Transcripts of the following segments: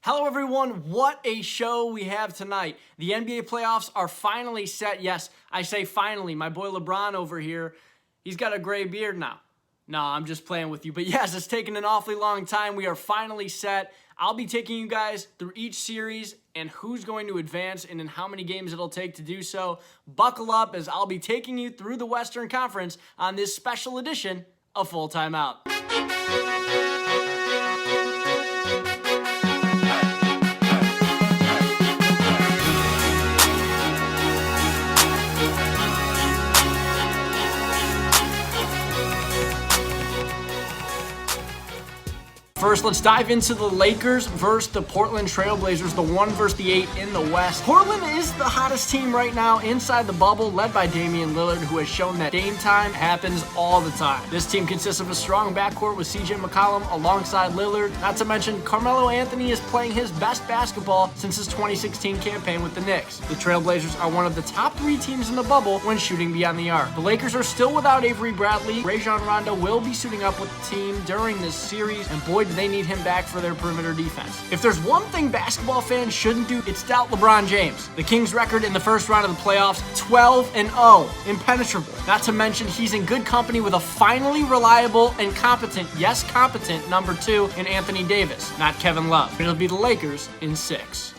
Hello everyone, what a show we have tonight. The NBA playoffs are finally set. Yes, I say finally. My boy LeBron over here, he's got a gray beard now. No, I'm just playing with you. But yes, it's taken an awfully long time. We are finally set. I'll be taking you guys through each series and who's going to advance and in how many games it'll take to do so. Buckle up as I'll be taking you through the Western Conference on this special edition of Full Timeout. First, let's dive into the Lakers versus the Portland Trailblazers, the 1 versus the 8 in the West. Portland is the hottest team right now inside the bubble, led by Damian Lillard, who has shown that Dame time happens all the time. This team consists of a strong backcourt with CJ McCollum alongside Lillard. Not to mention, Carmelo Anthony is playing his best basketball since his 2016 campaign with the Knicks. The Trailblazers are one of the top 3 teams in the bubble when shooting beyond the arc. The Lakers are still without Avery Bradley. Rajon Rondo will be suiting up with the team during this series, and boy, do they need him back for their perimeter defense. If there's one thing basketball fans shouldn't do, it's doubt LeBron James. The Kings' record in the first round of the playoffs, 12-0, impenetrable. Not to mention, he's in good company with a finally reliable and competent, yes, competent, number 2 in Anthony Davis, not Kevin Love. It'll be the Lakers in 6.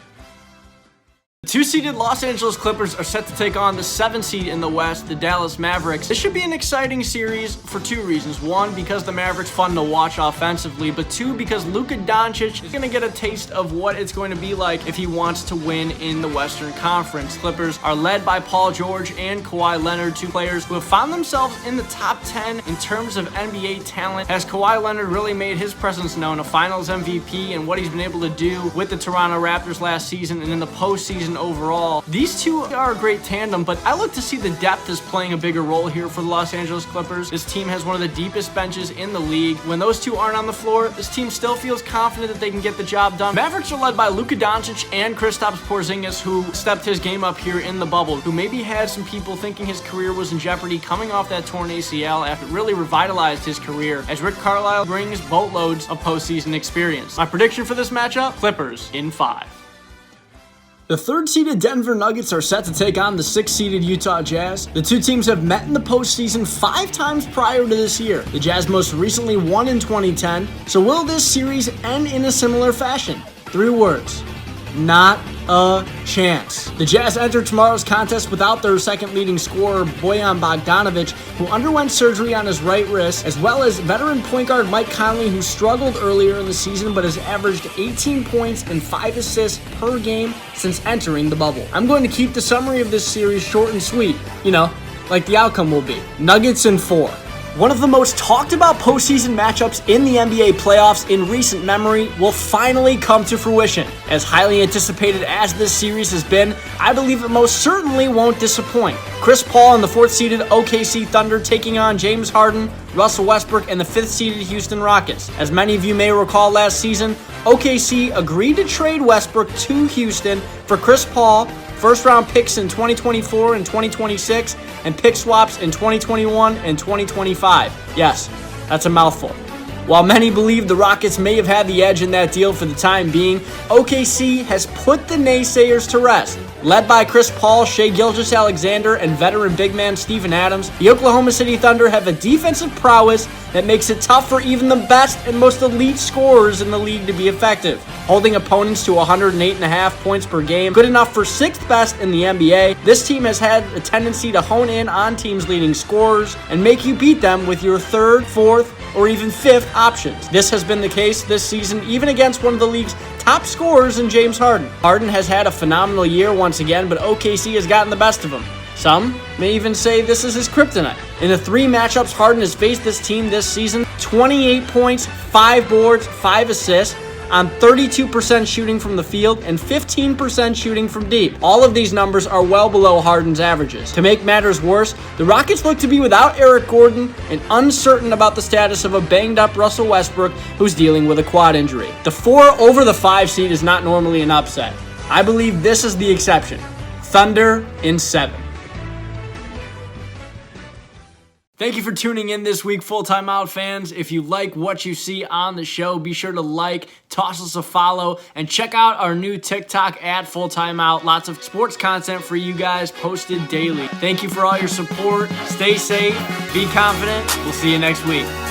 The 2-seeded Los Angeles Clippers are set to take on the 7 seed in the West, the Dallas Mavericks. This should be an exciting series for 2 reasons. 1, because the Mavericks fun to watch offensively, but 2, because Luka Doncic is going to get a taste of what it's going to be like if he wants to win in the Western Conference. Clippers are led by Paul George and Kawhi Leonard, 2 players who have found themselves in the top 10 in terms of NBA talent. Has Kawhi Leonard really made his presence known, a Finals MVP, and what he's been able to do with the Toronto Raptors last season and in the postseason overall. These 2 are a great tandem, but I look to see the depth as playing a bigger role here for the Los Angeles Clippers. This team has one of the deepest benches in the league. When those 2 aren't on the floor, this team still feels confident that they can get the job done. Mavericks are led by Luka Doncic and Kristaps Porzingis, who stepped his game up here in the bubble, who maybe had some people thinking his career was in jeopardy coming off that torn ACL after it really revitalized his career, as Rick Carlisle brings boatloads of postseason experience. My prediction for this matchup, Clippers in 5. The 3rd-seeded Denver Nuggets are set to take on the 6th-seeded Utah Jazz. The 2 teams have met in the postseason 5 times prior to this year. The Jazz most recently won in 2010. So will this series end in a similar fashion? 3 words. Not a chance. The Jazz enter tomorrow's contest without their second leading scorer, Bojan Bogdanovic, who underwent surgery on his right wrist, as well as veteran point guard Mike Conley, who struggled earlier in the season but has averaged 18 points and 5 assists per game since entering the bubble. I'm going to keep the summary of this series short and sweet, like the outcome will be. Nuggets in 4. One of the most talked about postseason matchups in the NBA playoffs in recent memory will finally come to fruition. As highly anticipated as this series has been, I believe it most certainly won't disappoint. Chris Paul and the 4th-seeded OKC Thunder taking on James Harden, Russell Westbrook, and the 5th-seeded Houston Rockets. As many of you may recall last season, OKC agreed to trade Westbrook to Houston for Chris Paul, first-round picks in 2024 and 2026, and pick swaps in 2021 and 2025. Yes, that's a mouthful. While many believe the Rockets may have had the edge in that deal for the time being, OKC has put the naysayers to rest. Led by Chris Paul, Shai Gilgeous-Alexander, and veteran big man Steven Adams, the Oklahoma City Thunder have a defensive prowess that makes it tough for even the best and most elite scorers in the league to be effective. Holding opponents to 108.5 points per game, good enough for 6th best in the NBA, this team has had a tendency to hone in on teams' leading scorers and make you beat them with your 3rd, 4th, or even 5th options. This has been the case this season, even against one of the league's top scorers in James Harden. Harden has had a phenomenal year once again, but OKC has gotten the best of him. Some may even say this is his kryptonite. In the 3 matchups Harden has faced this team this season, 28 points, 5 boards, 5 assists, on 32% shooting from the field and 15% shooting from deep. All of these numbers are well below Harden's averages. To make matters worse, the Rockets look to be without Eric Gordon and uncertain about the status of a banged-up Russell Westbrook who's dealing with a quad injury. The 4 over the 5 seed is not normally an upset. I believe this is the exception. Thunder in 7. Thank you for tuning in this week, Full Timeout fans. If you like what you see on the show, be sure to like, toss us a follow, and check out our new TikTok at Full Timeout. Lots of sports content for you guys posted daily. Thank you for all your support. Stay safe, be confident. We'll see you next week.